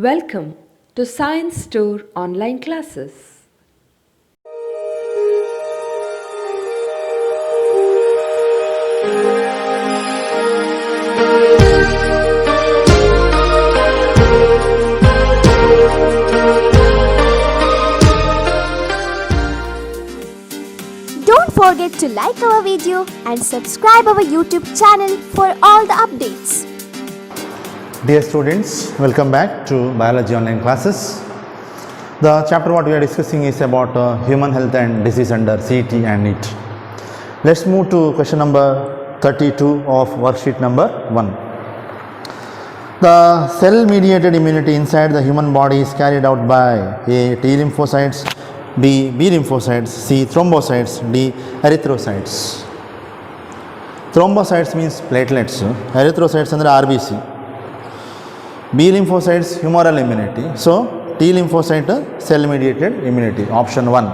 Welcome to Science Store online classes. Don't forget to like our video and subscribe our YouTube channel for all the updates. Dear students, welcome back to Biology online classes. The chapter what we are discussing is about human health and disease under CET and NEET. Let's move to question number 32 of worksheet number 1. The cell mediated immunity inside the human body is carried out by A. T lymphocytes, B. B lymphocytes, C. thrombocytes, D. erythrocytes. Thrombocytes means platelets, erythrocytes ಅಂದರೆ RBC. B lymphocytes humoral immunity. So T lymphocyte cell mediated immunity. Option 1.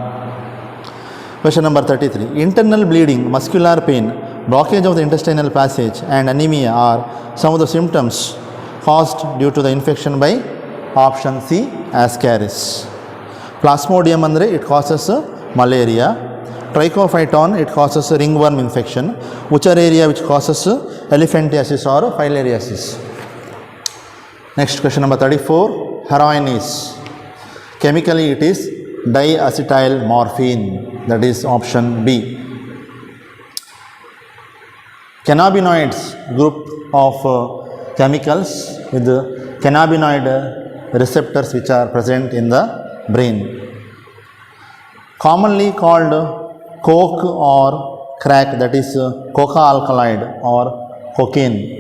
Question number 33. Internal bleeding, muscular pain, blockage of the intestinal passage and anemia are some of the symptoms caused due to the infection by option C. Ascaris. Plasmodium andre it causes malaria. Trichophyton it causes ringworm infection. Wuchereria which causes elephantiasis or filariasis. Next question number 34. Heroin is chemically it is diacetyl morphine, that is option B. Cannabinoids group of chemicals with cannabinoid receptors which are present in the brain, commonly called coke or crack, that is coca alkaloid or cocaine.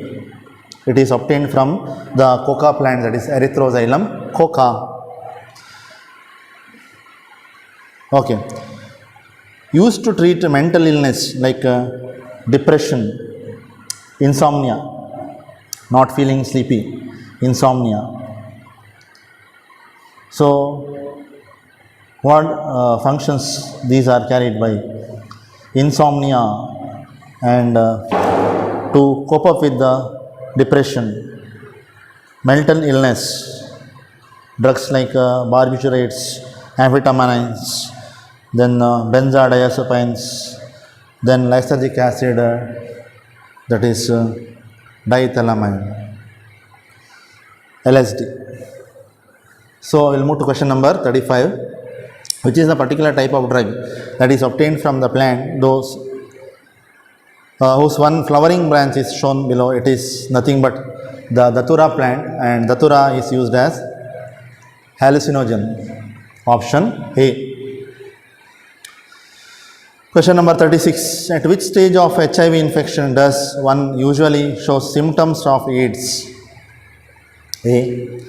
It is obtained from the coca plant, that is Erythroxylum coca. Okay. Used to treat mental illness like depression, insomnia, not feeling sleepy, insomnia. So, what functions these are carried by? Insomnia and to cope up with the depression, mental illness, drugs like barbiturates, amphetamines, then benzodiazepines, then lysergic acid, that is diethylamine, LSD. So we'll move to question number 35, which is a particular type of drug that is obtained from the plant, those whose one flowering branch is shown below. It is nothing but the datura plant, and datura is used as hallucinogen. Option A. Question number 36. At which stage of HIV infection does one usually show symptoms of AIDS? A.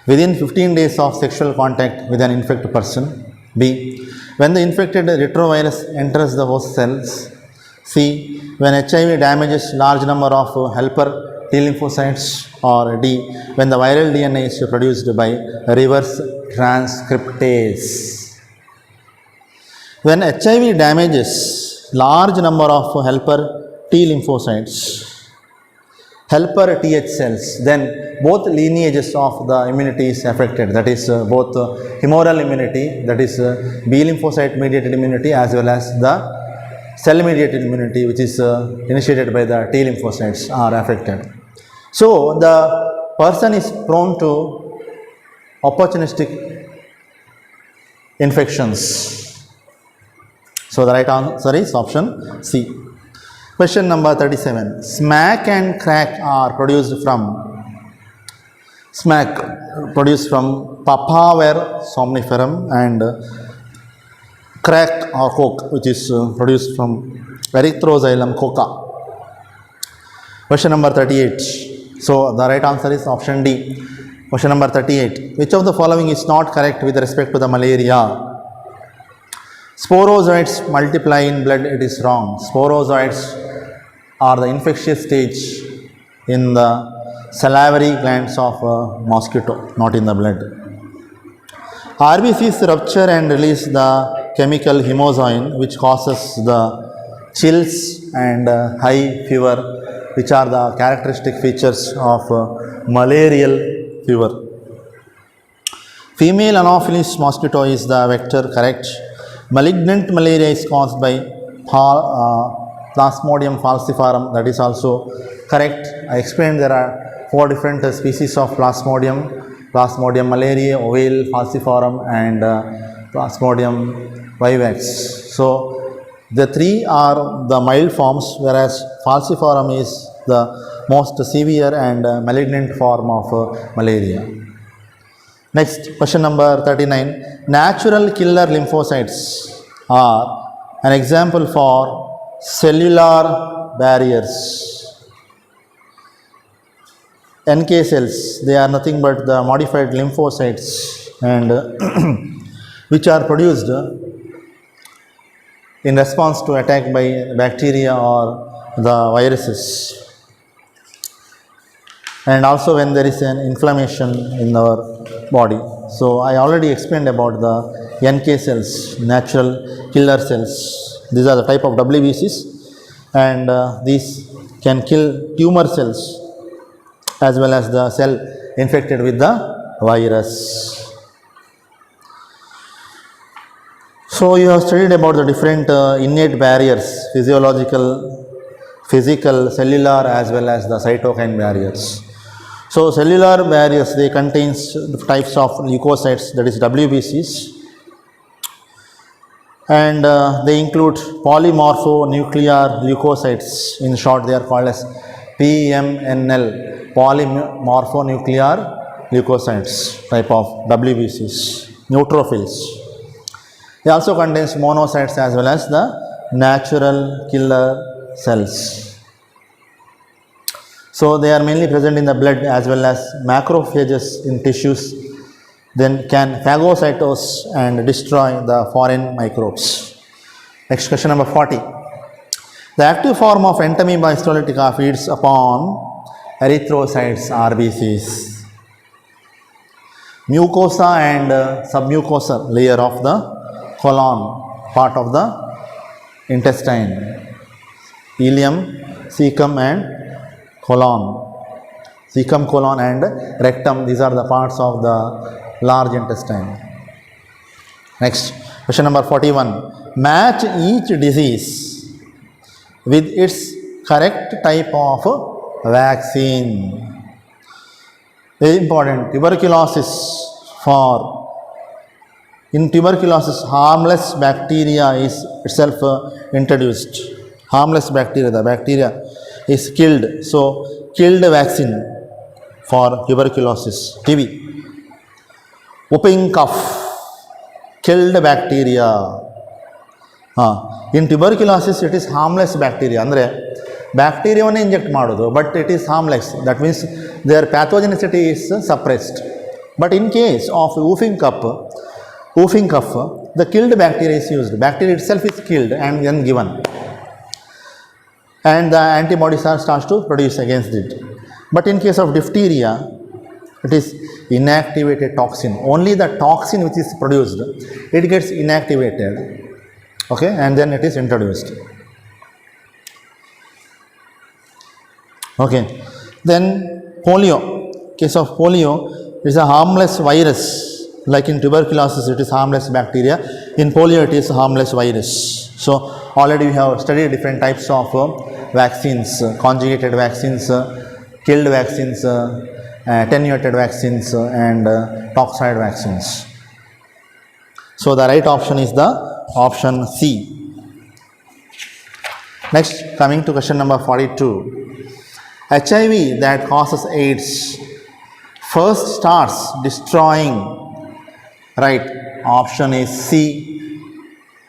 Within 15 days of sexual contact with an infected person. B. When the infected retrovirus enters the host cells. C. When HIV damages large number of helper T lymphocytes. Or D. When the viral DNA is produced by reverse transcriptase. When HIV damages large number of helper T lymphocytes, helper TH cells, then both lineages of the immunity is affected, that is both humoral immunity, that is B lymphocyte mediated immunity, as well as the cell mediated immunity, which is initiated by the T lymphocytes, are affected. So the person is prone to opportunistic infections. So the right answer is option C. Question number 37. Smack and crack are produced from Papaver somniferum, and crack or coke which is produced from Erythroxylum coca. Question number 38. So the right answer is option D. Question number 38. Which of the following is not correct with respect to the malaria? Sporozoites multiply in blood, it is wrong. Sporozoites are the infectious stage in the salivary glands of a mosquito, not in the blood. RBCs rupture and release the chemical hemozoin, which causes the chills and high fever, which are the characteristic features of malarial fever. Female Anopheles mosquito is the vector, correct. Malignant malaria is caused by Plasmodium falciparum, that is also correct. I explained there are 4 different species of Plasmodium: Plasmodium malariae, ovale, falciparum, and Plasmodium vivax. So the 3 are the mild forms, whereas falciparum is the most severe and malignant form of malaria. Next, question number 39. Natural killer lymphocytes are an example for cellular barriers. NK cells, they are nothing but the modified lymphocytes, and which are produced in response to attack by bacteria or the viruses, and also when there is an inflammation in our body. So I already explained about the NK cells, natural killer cells. These are the type of WBCs, and these can kill tumor cells as well as the cell infected with the virus. So you have studied about the different innate barriers, physiological, physical, cellular, as well as the cytokine barriers. So cellular barriers, they contains types of leukocytes, that is WBCs, and they include polymorphonuclear leukocytes. In short, they are called as PMNL, polymorphonuclear leukocytes, type of WBCs, neutrophils. They also contains monocytes as well as the natural killer cells. So they are mainly present in the blood as well as macrophages in tissues, then can phagocytose and destroy the foreign microbes. Next, question number 40. The active form of Entamoeba histolytica feeds upon erythrocytes, RBCs, mucosa and submucosal layer of the colon, part of the intestine, ileum, cecum and colon, cecum, colon and rectum. These are the parts of the large intestine. Next, question number 41. Match each disease with its correct type of vaccine. Very important. Tuberculosis. In tuberculosis, harmless bacteria is itself introduced. Harmless bacteria, the bacteria is killed. So killed vaccine for tuberculosis, TB. Whooping cough, killed bacteria. In tuberculosis, it is harmless bacteria. Andre bacteria inject ಮಾಡೋದು, but it is harmless. That means their pathogenicity is suppressed. But in case of whooping cough, the killed bacteria is used. Bacteria itself is killed and then given, and the antibodies are starts to produce against it. But in case of diphtheria, it is inactivated toxin. Only the toxin which is produced, it gets inactivated, okay, and then it is introduced. Okay, then polio. Case of polio, it is a harmless virus. Like in tuberculosis, it is harmless bacteria. In polio, it is harmless virus. So already we have studied different types of vaccines: conjugated vaccines, killed vaccines, attenuated vaccines, and toxoid vaccines. So the right option is the option C. Next, coming to question number 42. HIV that causes AIDS first starts destroying, right, option is C,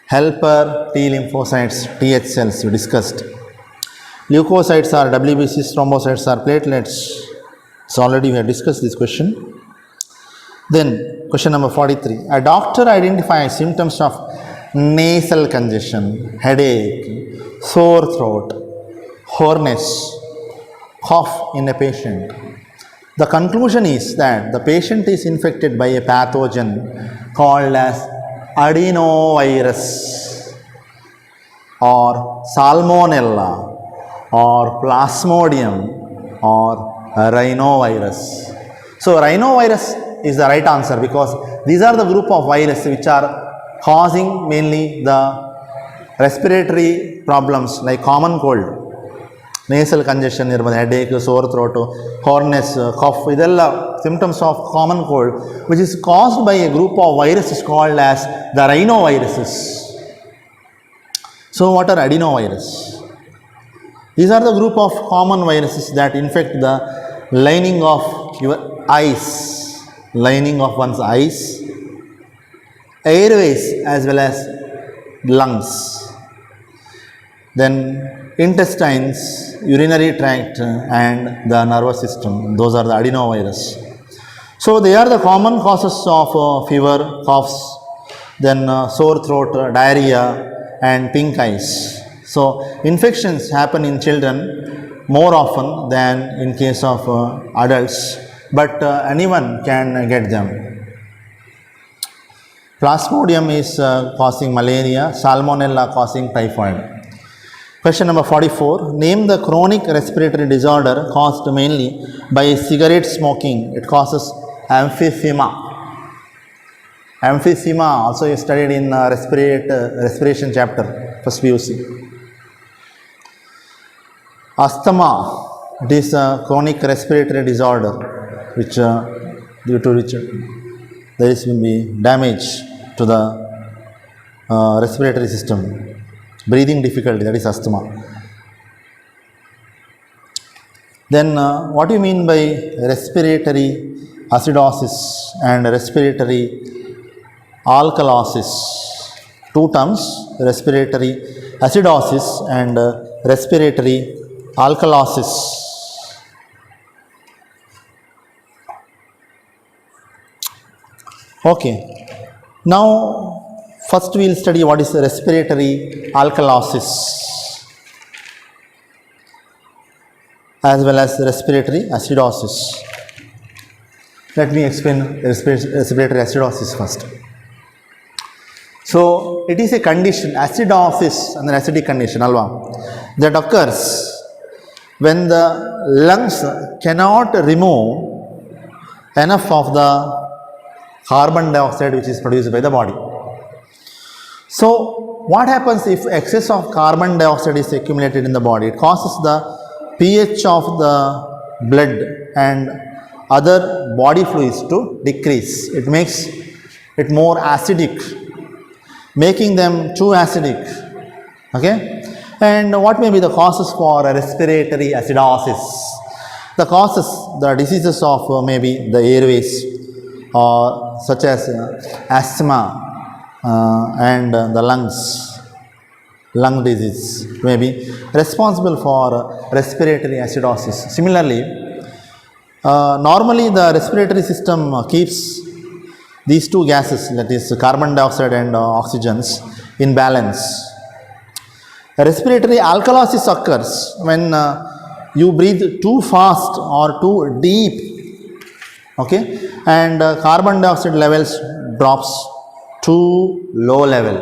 helper T lymphocytes, TH cells we discussed. Leukocytes are WBCs, thrombocytes are platelets. So already we have discussed this question. Then question number 43. A doctor identifies symptoms of nasal congestion, headache, sore throat, hoarseness, cough in a patient. The conclusion is that the patient is infected by a pathogen called as adenovirus or salmonella or plasmodium or rhinovirus. So rhinovirus is the right answer because these are the group of virus which are causing mainly the respiratory problems like common cold, nasal congestion, headache, sore throat, hoarseness, cough. ಇದೆಲ್ಲ symptoms of common cold which is caused by a group of viruses called as the rhinoviruses. So what are adenovirus? These are the group of common viruses that infect the lining of your eyes, lining of one's eyes, airways as well as lungs, then intestines, urinary tract and the nervous system. Those are the adenovirus. So they are the common causes of fever, coughs, then sore throat, diarrhea and pink eyes. So infections happen in children more often than in case of adults, but anyone can get them. Plasmodium is causing malaria, Salmonella causing typhoid. Question number 44. Name the chronic respiratory disorder caused mainly by cigarette smoking. It causes emphysema. Emphysema also is studied in respiration chapter, first PUC. Asthma, it is a chronic respiratory disorder which due to which there is will be damage to the respiratory system, breathing difficulty, that is asthma. Then what do you mean by respiratory acidosis and respiratory alkalosis? Two terms, respiratory acidosis and respiratory alkalosis. Okay, now first we will study what is respiratory alkalosis as well as respiratory acidosis. Let me explain respiratory acidosis first. So it is a condition, acidosis and an acidic condition, alva, that occurs when the lungs cannot remove enough of the carbon dioxide which is produced by the body. So what happens if excess of carbon dioxide is accumulated in the body? It causes the pH of the blood and other body fluids to decrease. It makes it more acidic, making them too acidic. Okay, and what may be the causes for respiratory acidosis? The causes, the diseases of maybe the airways or such as asthma and the lungs, lung disease may be responsible for respiratory acidosis. Similarly, normally the respiratory system keeps these two gases, that is carbon dioxide and oxygens, in balance. Respiratory alkalosis occurs when you breathe too fast or too deep, okay, and carbon dioxide levels drops to low level.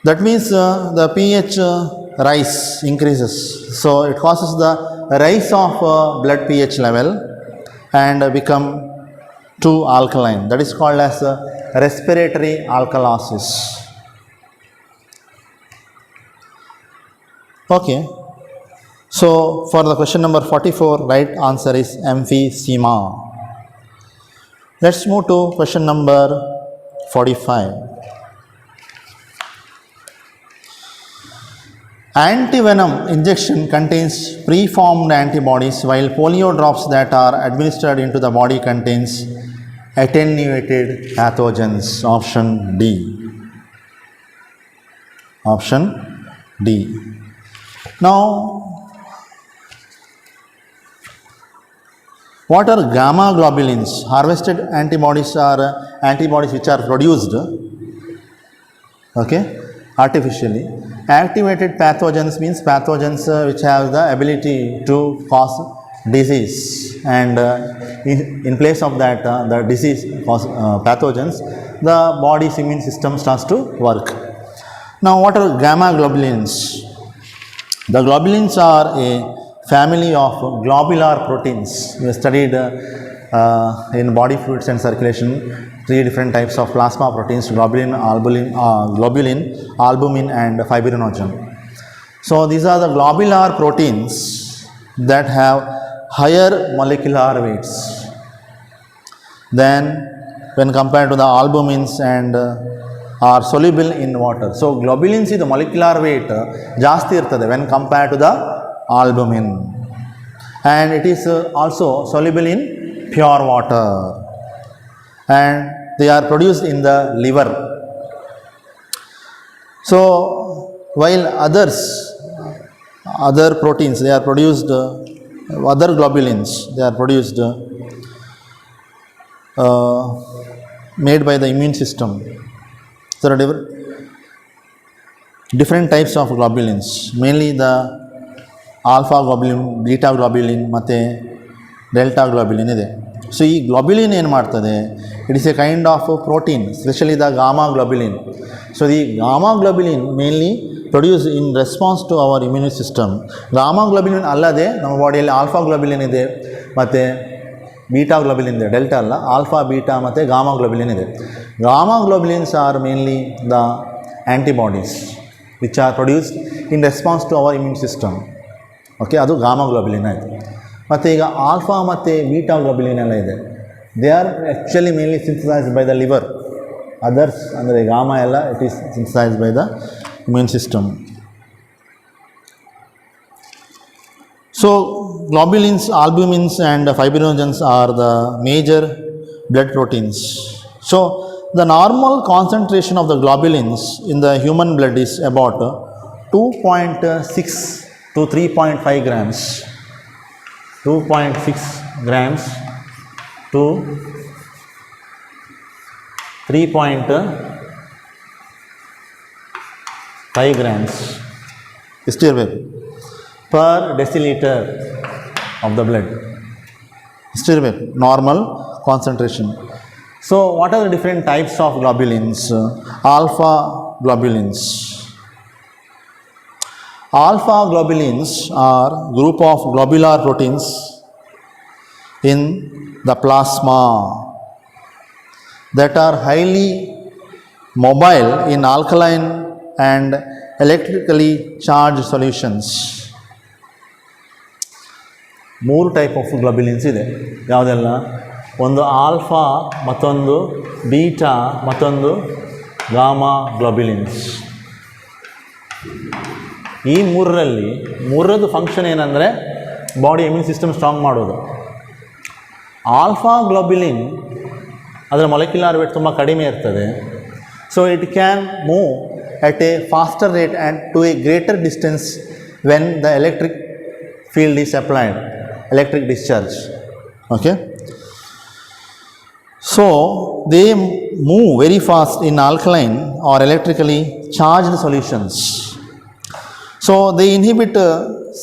That means the pH rise increases. So it causes the rise of blood pH level and become too alkaline. That is called as respiratory alkalosis. Okay. So for the question number 44, right answer is emphysema. Let's move to question number 45. Antivenom injection contains preformed antibodies, while polio drops that are administered into the body contains attenuated pathogens. Option D. Option D. Now, what are gamma globulins? Harvested antibodies are antibodies which are produced, okay, artificially. Activated pathogens means pathogens which have the ability to cause disease, and in place of that the disease cause pathogens, the body's immune system starts to work. Now what are gamma globulins? The globulins are a family of globular proteins. We studied in body fluids and circulation, 3 different types of plasma proteins: globulin, albumin and fibrinogen. So these are the globular proteins that have higher molecular weights than when compared to the albumins and are soluble in water. So globulins is the molecular weight ಜಾಸ್ತಿ ಇರ್ತದೆ when compared to the albumin, and it is also soluble in pure water, and they are produced in the liver. So while other proteins, they are produced, other globulins, they are produced made by the immune system. There are different types of globulins, mainly the alpha globulin, beta globulin ಮತ್ತು delta globulin ಇದೆ. So ಈ globulin ಏನು ಮಾಡ್ತದೆ, it is a kind of protein, specially the gamma globulin. So the gamma globulin mainly produce in response to our immune system. Gamma globulin ಅಲ್ಲದೆ ನಮ್ಮ ಬಾಡಿಯಲ್ಲಿ alpha ಗ್ಲೋಬ್ಯುಲಿನ್ ಇದೆ ಮತ್ತು ಬೀಟಾ ಗ್ಲೋಬ್ಯುಲಿನ್ ಇದೆ. ಡೆಲ್ಟಾ ಅಲ್ಲ, ಆಲ್ಫಾ, ಬೀಟಾ ಮತ್ತು ಗಾಮಾ ಗ್ಲೋಬ್ಯುಲಿನ್ ಇದೆ. Gamma globulins are mainly the antibodies which are produced in response to our immune system. Okay, ಅದು ಗಾಮಾ ಗ್ಲೋಬ್ಯುಲಿನ್ ಆಯಿತು. ಮತ್ತು ಈಗ ಆಲ್ಫಾ ಮತ್ತು ಬೀಟಾ ಗ್ಲೋಬ್ಯುಲಿನ್ ಎಲ್ಲ ಇದೆ. They are actually mainly synthesized by the liver. Others ಅಂದರೆ gamma ಎಲ್ಲ it is synthesized by the immune system. So globulins, albumins and fibrinogens are the major blood proteins. So the normal concentration of the globulins in the human blood is about 2.6 to 3.5 grams. 2.6 grams to 3.5 grams per deciliter of the blood. Normal concentration. So what are the different types of globulins? Alpha globulins. Alpha globulins are group of globular proteins in the plasma that are highly mobile in alkaline and electrically charged solutions. 3 type of globulins ಇದೆ. ಯಾವುದೆಲ್ಲ? ಒಂದು alpha, ಮತ್ತೊಂದು beta, ಮತ್ತೊಂದು gamma ಗ್ಲೋಬ್ಯುಲಿನ್ಸ್. ಈ ಮೂರರದ್ದು function ಏನಂದರೆ body immune system strong ಮಾಡೋದು. Alpha ಗ್ಲೋಬ್ಯುಲಿನ್ ಅದರ molecular weight ತುಂಬ ಕಡಿಮೆ ಇರ್ತದೆ. So it can move at a faster rate and to a greater distance when the electric field is applied, electric discharge. Okay, so they move very fast in alkaline or electrically charged solutions. So they inhibit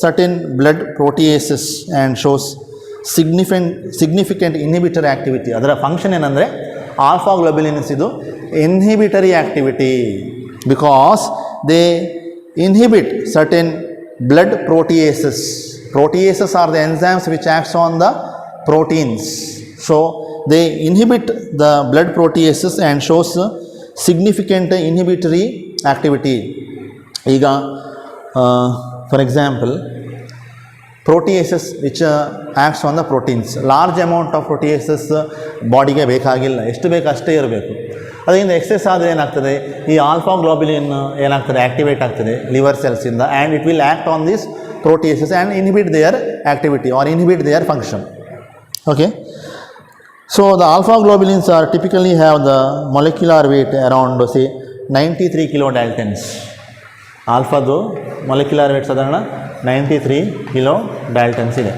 certain blood proteases and shows significant inhibitory activity. ಅದರ function ಏನಂದರೆ alpha ಗ್ಲೋಬ್ಯುಲಿನ್ಸ್ ಇದು ಇನ್ಹಿಬಿಟರಿ activity, because they inhibit certain blood proteases. Proteases are the enzymes which acts on the proteins. So they inhibit the blood proteases and shows significant inhibitory activity. ಈಗ for example, proteases which acts on the proteins. Large amount of proteases ಬಾಡಿಗೆ ಬೇಕಾಗಿಲ್ಲ, ಎಷ್ಟು ಬೇಕು ಅಷ್ಟೇ ಇರಬೇಕು. ಅದರಿಂದ excess ಆದರೆ ಏನಾಗ್ತದೆ, ಈ ಆಲ್ಫಾ ಗ್ಲೋಬ್ಯುಲಿನ್ ಏನಾಗ್ತದೆ, ಆ್ಯಕ್ಟಿವೇಟ್ ಆಗ್ತದೆ ಲಿವರ್ ಸೆಲ್ಸಿಂದ, and it will act on this proteases and inhibit their activity or inhibit their function. Okay, so the alpha globulins are typically have the molecular weight around say 93 kilodaltons. ಆಲ್ಫಾದು molecular weight ಸಾಧಾರಣ 93 kilodaltons ಇದೆ.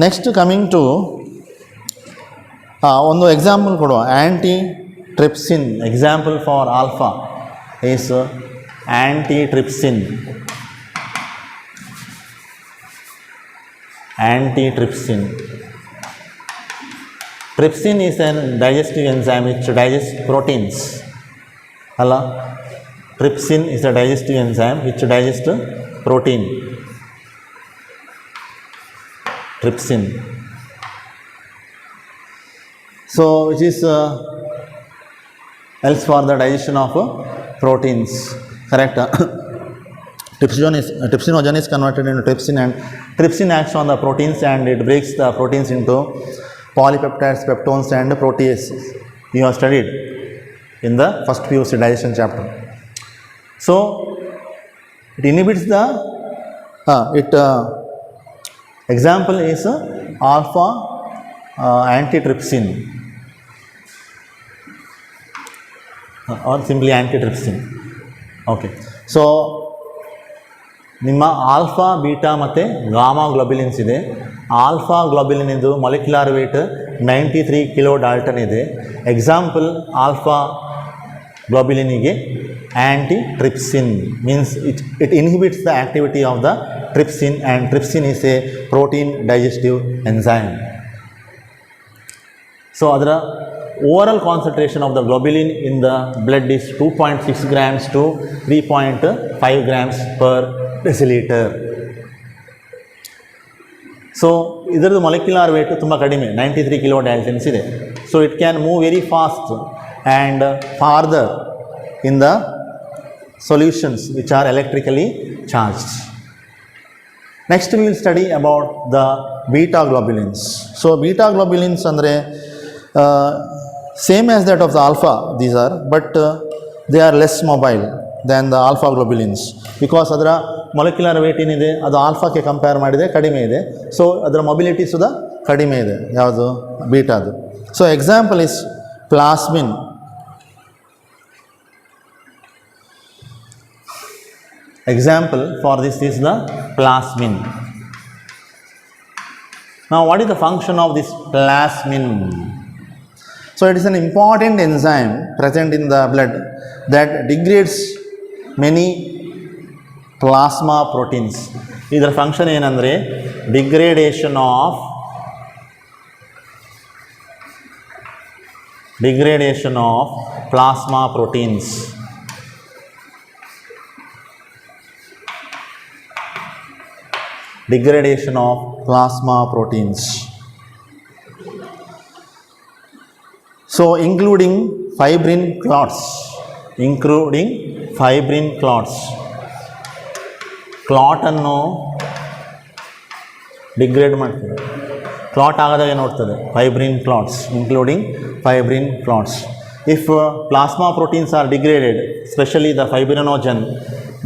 Next coming to ಒಂದು example ಕೊಡುವ. Antitrypsin example for alpha is antitrypsin. Trypsin is a digestive enzyme which digests proteins. Hello? Trypsin is a digestive enzyme which digests protein. trypsin. So which is helps for the digestion of proteins, correct? Trypsinogen is converted into trypsin, and trypsin acts on the proteins and it breaks the proteins into polypeptides, peptones and proteases. You have studied in the first PUC digestion chapter. So it inhibits the example is alpha antitrypsin or simply antitrypsin. Okay, so ನಿಮ್ಮ alpha beta ಮತ್ತು gamma globulins ಇದೆ. Alpha globulin ಇದು molecular weight 93 kilodalton ಇದೆ. Example alpha ಗ್ಲೋಬ್ಯುಲಿನಿಗೆ antitrypsin means it inhibits the activity of the trypsin, and trypsin is a protein digestive enzyme. So ಅದರ overall concentration of the globulin in the blood is 2.6 grams to 3.5 grams per deciliter. So ಇದರದ್ದು molecular wait ತುಂಬ ಕಡಿಮೆ, 93 kilodaltons ಇದೆ. So it can move very fast and further in the solutions which are electrically charged. Next we will study about the beta globulins. So beta globulins andre same as that of the alpha these are, but they are less mobile than the alpha globulins because adra molecular weight inide adu alpha ke compare madide kadime ide. So adra mobility suda kadime ide yavadu beta adu. So example is plasmin. Example for this is the plasmin. Now what is the function of this plasmin? So it is an important enzyme present in the blood that degrades many plasma proteins. Idar function ಏನಂದ್ರೆ degradation of plasma proteins. Degradation of plasma proteins. So including fibrin clots. Clot ಅನ್ನು degrade ಮಾಡ್ತದೆ. Clot ಆಗದಾಗ ನೋಡ್ತದೆ fibrin clots, including fibrin clots. If plasma proteins are degraded, especially the fibrinogen,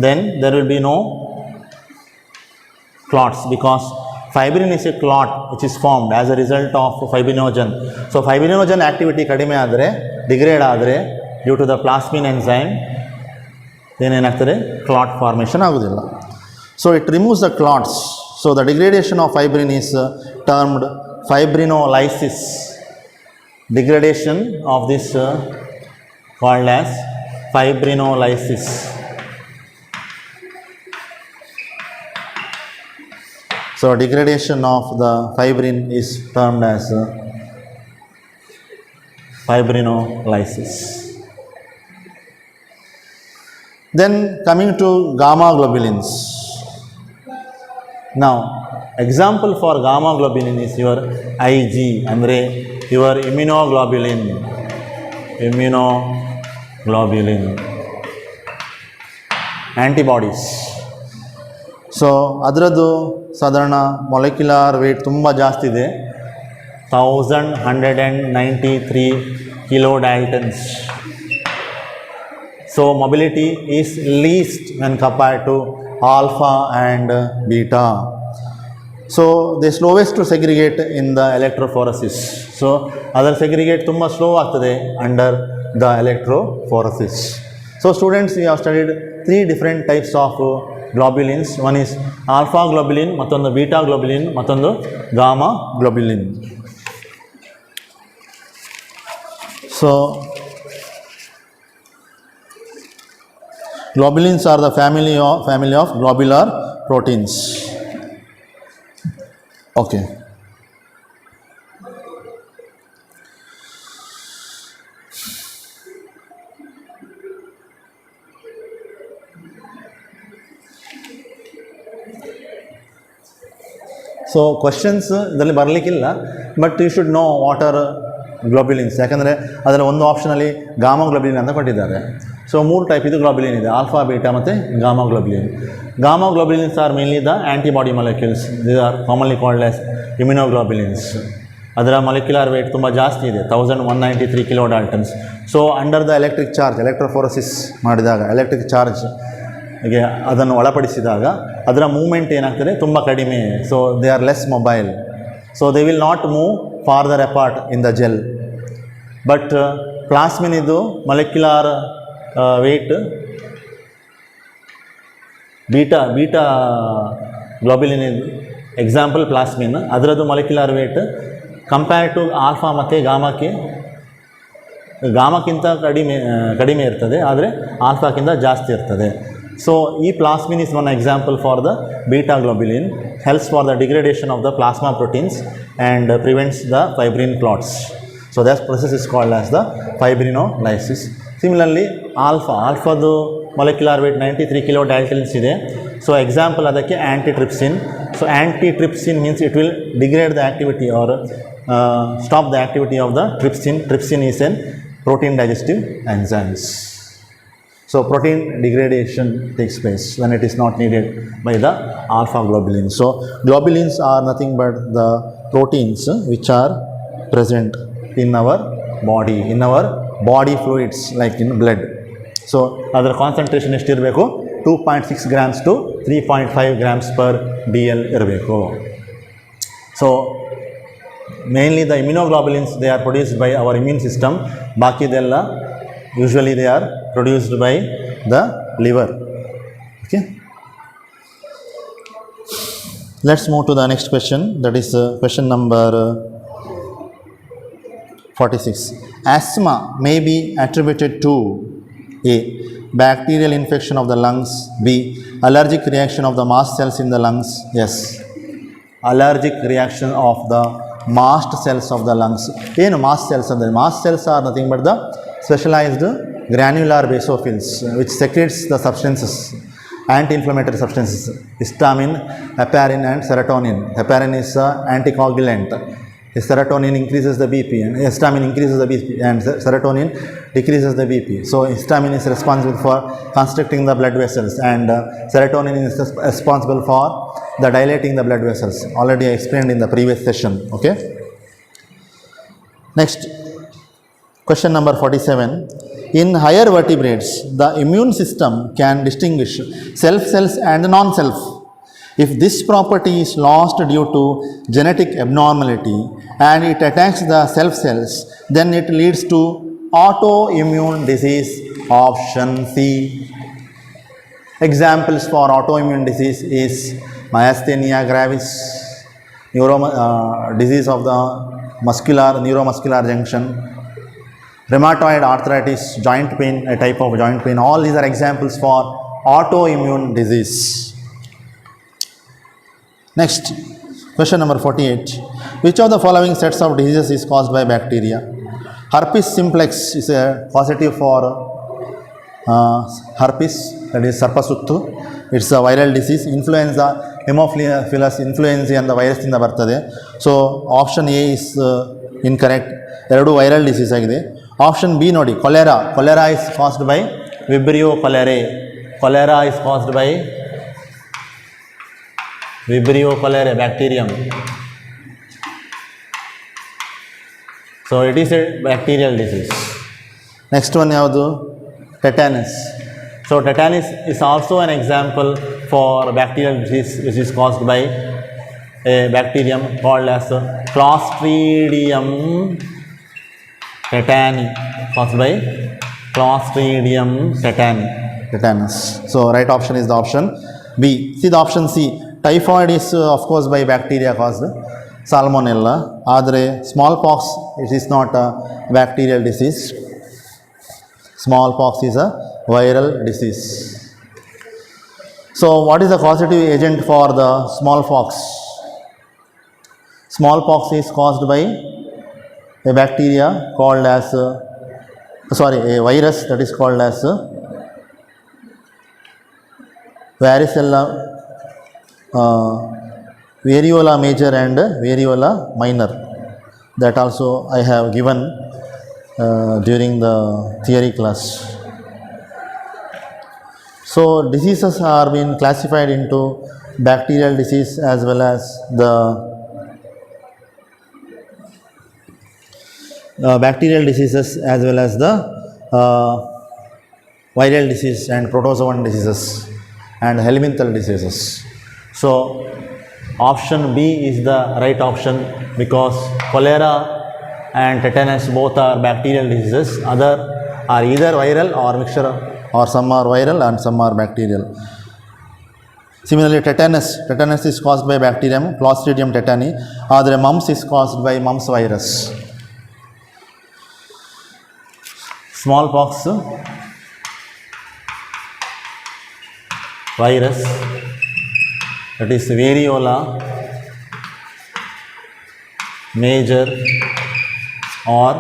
then there will be no clots because fibrin is a clot which is formed as a result of fibrinogen. So fibrinogen activity kadime ಆದರೆ degrade ಆದರೆ due to the plasmin enzyme ಏನೇನಾಗ್ತದೆ clot formation ಆಗೋದಿಲ್ಲ. So it removes the clots. So the degradation of fibrin is termed fibrinolysis. Degradation of this called as fibrinolysis. So degradation of the fibrin is termed as fibrinolysis. Then coming to gamma globulins. Now example for gamma globulin is your Ig, andre your immunoglobulin, antibodies. So ಅದರದ್ದು ಸಾಧಾರಣ molecular weight ತುಂಬ ಜಾಸ್ತಿ ಇದೆ, 1193 kilodaltons. So mobility is least when compared to alpha and beta. So they slowest to segregate in the electrophoresis. So ಅದರ segregate ತುಂಬ slow ಆಗ್ತದೆ under the electrophoresis. So students, you have studied 3 different types of globulins. One is alpha globulin, mattondu beta globulin, mattondu gamma globulin. So globulins are the family of globular proteins. Okay. So questions ಇದರಲ್ಲಿ ಬರಲಿಕ್ಕಿಲ್ಲ, but you should know what are globulins. ಯಾಕಂದರೆ ಅದರಲ್ಲಿ ಒಂದು ಆಪ್ಷನಲ್ಲಿ gamma ಗ್ಲೋಬ್ಯುಲಿನ್ ಅಂತ ಕೊಟ್ಟಿದ್ದಾರೆ. So 3 type ಇದು globulin ಇದೆ, alpha, beta ಮತ್ತು gamma globulin. Gamma globulins are mainly the antibody molecules. These are commonly called as immunoglobulins. ಅದರ ಮಾಲಿಕ್ಯುಲರ್ ವೇಟ್ ತುಂಬ ಜಾಸ್ತಿ ಇದೆ, 1193 kilodaltons. So under the electric charge, electrophoresis ಮಾಡಿದಾಗ, ಎಲೆಕ್ಟ್ರಿಕ್ ಚಾರ್ಜ್ಗೆ ಅದನ್ನು ಒಳಪಡಿಸಿದಾಗ ಅದರ ಮೂವ್ಮೆಂಟ್ ಏನಾಗ್ತದೆ, ತುಂಬ ಕಡಿಮೆ. So they are less mobile. So they will not move farther apart in the gel. But plasmin ಇದು ಮಾಲಿಕ್ಯುಲರ್ ವೇಟ್ ಬೀಟಾ ಗ್ಲೋಬ್ಯುಲಿನ್ ಇದು example plasmin. ಅದರದ್ದು molecular weight compare to alpha ಮತ್ತು ಗಾಮಕ್ಕಿಂತ ಕಡಿಮೆ ಇರ್ತದೆ, ಆದರೆ ಆಲ್ಫಾಕ್ಕಿಂತ ಜಾಸ್ತಿ ಇರ್ತದೆ. ಸೊ ಈ plasmin is one example for the beta globulin, helps for the degradation of the plasma proteins and prevents the fibrin clots. So that process is called as the fibrinolysis. Similarly ಆಲ್ಫಾದು molecular weight 93 kilodaltons ಇದೆ. So example ಅದಕ್ಕೆ antitrypsin. So antitrypsin means it will degrade the activity or stop the activity of the trypsin. Trypsin is an protein digestive enzymes. So protein degradation takes place when it is not needed by the alpha globulin. So globulins are nothing but the proteins which are present in our body fluids like in blood. So ಅದರ concentration ಎಷ್ಟಿರಬೇಕು, 2.6 grams to 3.5 grams per DL ಇರಬೇಕು. So mainly the immunoglobulins, they are produced by our immune system. Bakidella usually they are produced by the liver. Okay, let's move to the next question, that is question number 46. Asthma may be attributed to A, bacterial infection of the lungs, B, allergic reaction of the mast cells in the lungs. Yes, allergic reaction of the mast cells of the lungs. ಏನು mast cells ಅಂದರೆ, mast cells are nothing but the specialized granular basophils which secretes the substances, anti-inflammatory substances, histamine, heparin and serotonin. Heparin is anticoagulant. Serotonin increases the BP and histamine increases the BP and serotonin decreases the BP. So histamine is responsible for constricting the blood vessels and serotonin is responsible for the dilating the blood vessels. Already I explained in the previous session. Okay. Next, question number 47. In higher vertebrates, the immune system can distinguish self cells and non-self. If this property is lost due to genetic abnormality and it attacks the self cells, then it leads to autoimmune disease. Option C. Examples for autoimmune disease is myasthenia gravis, disease of the neuromuscular junction, rheumatoid arthritis, joint pain, a type of joint pain. All these are examples for autoimmune disease. Next, question number 48. Which of the following sets of diseases is caused by bacteria? Herpes simplex is a positive for herpes, that is ಸರ್ಪಸುತ್ತು. It's a viral disease. Influenza, Haemophilus influenzae and the virus ಇಂದ ಬರ್ತದೆ. So option A is incorrect. ಎರಡು viral disease ಆಗಿದೆ. Option B ನೋಡಿ, ಕೊಲೆರಾ is caused by Vibrio cholerae. Cholera is caused by Vibrio cholerae bacterium. So it is a bacterial disease. Next one ಯಾವುದು? Tetanus. So tetanus is also an example for bacterial disease which is caused by a bacterium called as Clostridium tetani, caused by Clostridium tetani. Tetanus. So right option is the option B. See the option C. Typhoid is of course by bacteria caused, Salmonella. ಆದರೆ smallpox, it is not a bacterial disease. Smallpox is a viral disease. So what is the causative agent for the smallpox? Smallpox is caused by a bacteria called as a virus that is called as varicella variola major and variola minor. That also I have given during the theory class. So diseases are being classified into bacterial disease as well as the bacterial diseases as well as the viral disease and protozoan diseases and helminthal diseases. So option B is the right option because cholera and tetanus both are bacterial diseases. Other are either viral or mixture or some are viral and some are bacterial. Similarly, tetanus is caused by bacterium Clostridium tetani, or mumps is caused by mumps virus. Smallpox virus, that is variola major or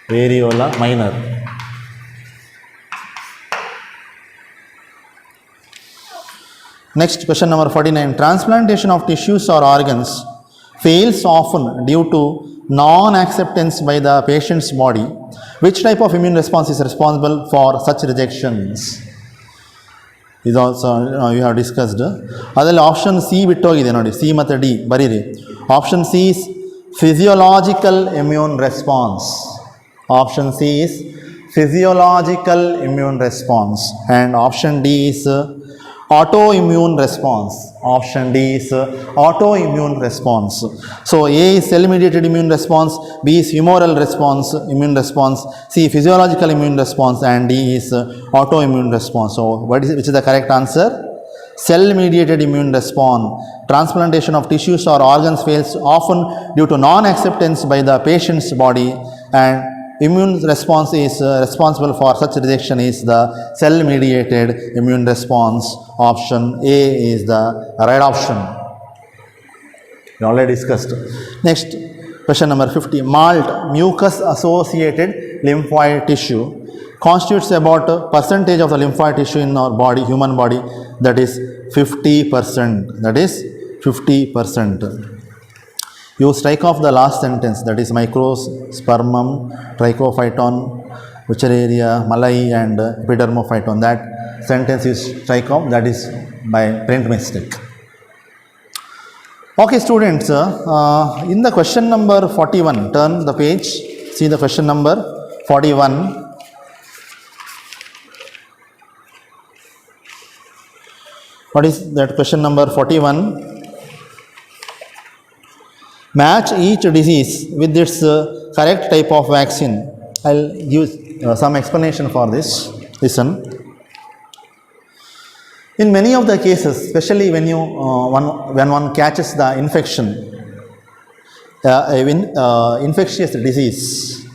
variola minor. Next, question number 49. Transplantation of tissues or organs fails often due to non-acceptance by the patient's body. Which type of immune response is responsible for such rejections? Is also you have discussed. Adalli option C bittu hogide nodi, C matte D bariri. Option C is physiological immune response. Option C is physiological immune response and option D is autoimmune response. Option D is autoimmune response. So A is cell mediated immune response, B is humoral response, immune response, C physiological immune response and D is autoimmune response. So which is the correct answer? Cell mediated immune response. Transplantation of tissues or organs fails often due to non-acceptance by the patient's body and immune response is responsible for such rejection is the cell mediated immune response. Option A is the right option. We already discussed. Next, question number 50. Malt, mucus associated lymphoid tissue, constitutes about a percentage of the lymphoid tissue in our body, human body, that is 50%. That is 50%. You strike off the last sentence, that is microspermum, trichophyton, Wuchereria, malai and epidermophyton. That sentence is strike off, that is by print mistake. Okay students, in the question number 41, turn the page, see the question number 41. What is that question number 41? Match each disease with its correct type of vaccine. I'll use some explanation for this. Listen. In many of the cases, especially when one catches the infection, infectious disease,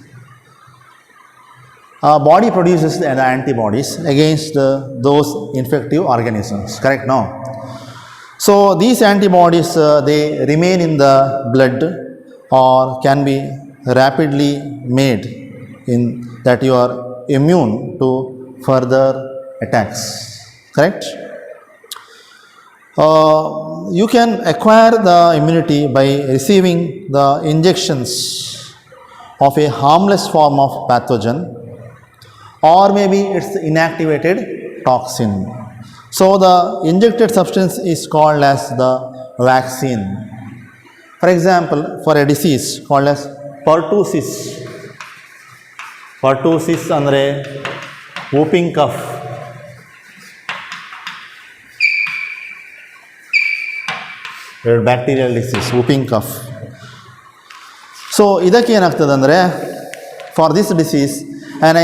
body produces the antibodies against those infective organisms. Correct now? So these antibodies they remain in the blood or can be rapidly made in that you are immune to further attacks. Correct? You can acquire the immunity by receiving the injections of a harmless form of pathogen or maybe its inactivated toxin. So the injected substance is called as the vaccine. For example, for a disease called as pertussis. Pertussis andre whooping cough. Bacterial disease, whooping cough. So ಇದಕ್ಕೆ ಏನಾಗ್ತದೆ ಅಂದರೆ for this disease an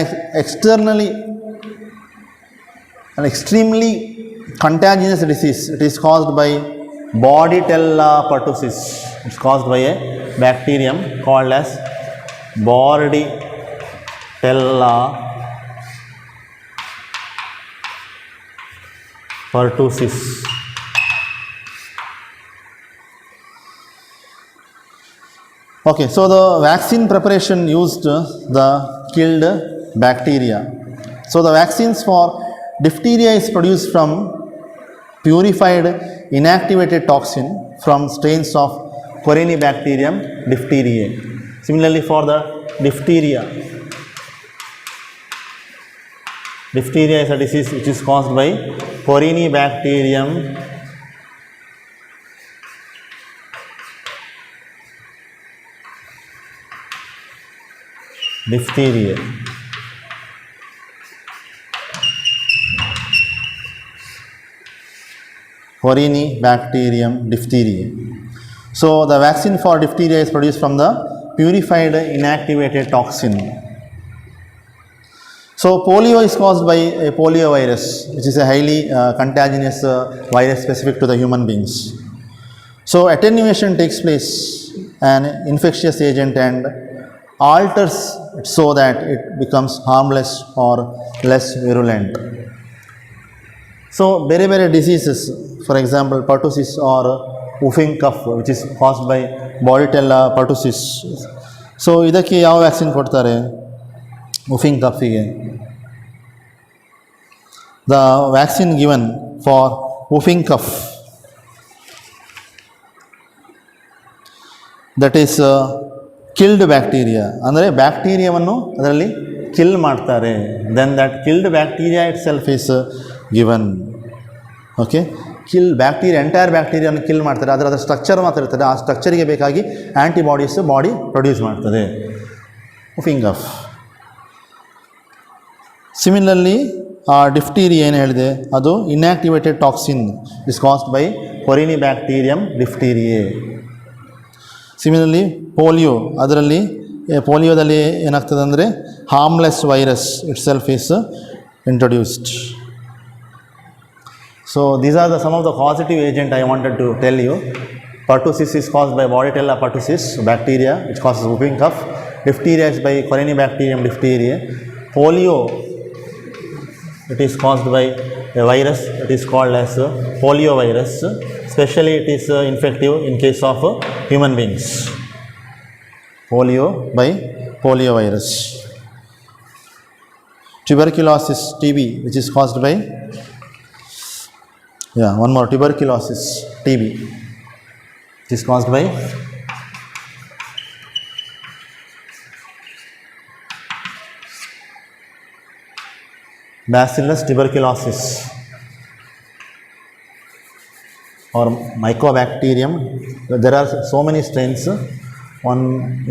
extremely contagious disease, it is caused by Bordetella pertussis. It's caused by a bacterium called as Bordetella pertussis. Okay, so the vaccine preparation used the killed bacteria. So the vaccines for diphtheria is produced from purified inactivated toxin from strains of Corynebacterium diphtheriae. Similarly, for the diphtheria is a disease which is caused by Corynebacterium diphtheriae. Corynebacterium diphtheriae. So the vaccine for diphtheria is produced from the purified inactivated toxin. So polio is caused by a polio virus, which is a highly contagious virus specific to the human beings. So attenuation takes place, an infectious agent, and alters it so that it becomes harmless or less virulent. So ಬೇರೆ diseases, for example pertussis or whooping cough, which is caused by Bordetella pertussis. So ಇದಕ್ಕೆ ಯಾವ vaccine ಕೊಡ್ತಾರೆ? whooping cough-ಗೆ the vaccine given for whooping cough, that is killed bacteria, ಅಂದರೆ ಬ್ಯಾಕ್ಟೀರಿಯಾವನ್ನು ಅದರಲ್ಲಿ kill ಮಾಡ್ತಾರೆ. then that killed bacteria itself is given. Okay, kill bacteria, entire ಬ್ಯಾಕ್ಟೀರಿಯಾವನ್ನು kill ಮಾಡ್ತಾರೆ. ಅದರ ಸ್ಟ್ರಕ್ಚರ್ ಮಾತ್ರ ಇರ್ತದೆ, ಆ ಸ್ಟ್ರಕ್ಚರಿಗೆ ಬೇಕಾಗಿ ಆ್ಯಂಟಿಬಾಡೀಸ್ ಬಾಡಿ ಪ್ರೊಡ್ಯೂಸ್ ಮಾಡ್ತದೆ. whooping cough. ಸಿಮಿಲರ್ಲಿ ಡಿಫ್ಟೀರಿಯಾ ಏನು ಹೇಳಿದೆ, ಅದು inactivated toxin is caused by Corynebacterium diphtheriae. Similarly polio, ಅದರಲ್ಲಿ ಪೋಲಿಯೋದಲ್ಲಿ ಏನಾಗ್ತದೆ ಅಂದರೆ harmless virus it self is introduced. So these are some of the causative agent I wanted to tell you. Pertussis is caused by Bordetella pertussis bacteria, which causes whooping cough. Diphtheria is by Corynebacterium diphtheriae. Polio, it is caused by a virus, it is called as polio virus. Especially it is infective in case of human beings. Polio by polio virus. Tuberculosis, TB, which is caused by one more, tuberculosis, TB. It is caused by Bacillus tuberculosis or Mycobacterium. There are so many strains. One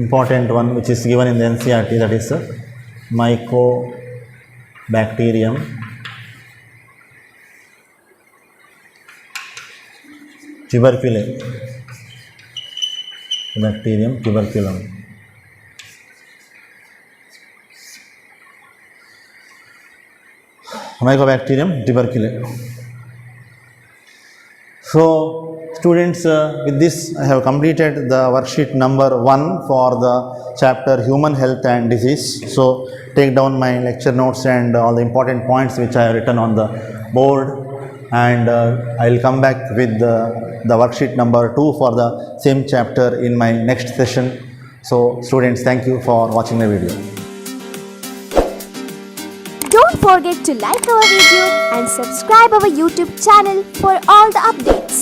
important one which is given in the NCERT, that is Mycobacterium tuberculum. Bacterium tuberculum. Mycobacterium tuberculum. So students, with this I have completed the worksheet number 1 for the chapter Human Health and Disease. So take down my lecture notes and all the important points which I have written on the board, and I will come back with the worksheet number 2 for the same chapter in my next session. So students, thank you for watching the video. Don't forget to like our video and subscribe our YouTube channel for all the updates.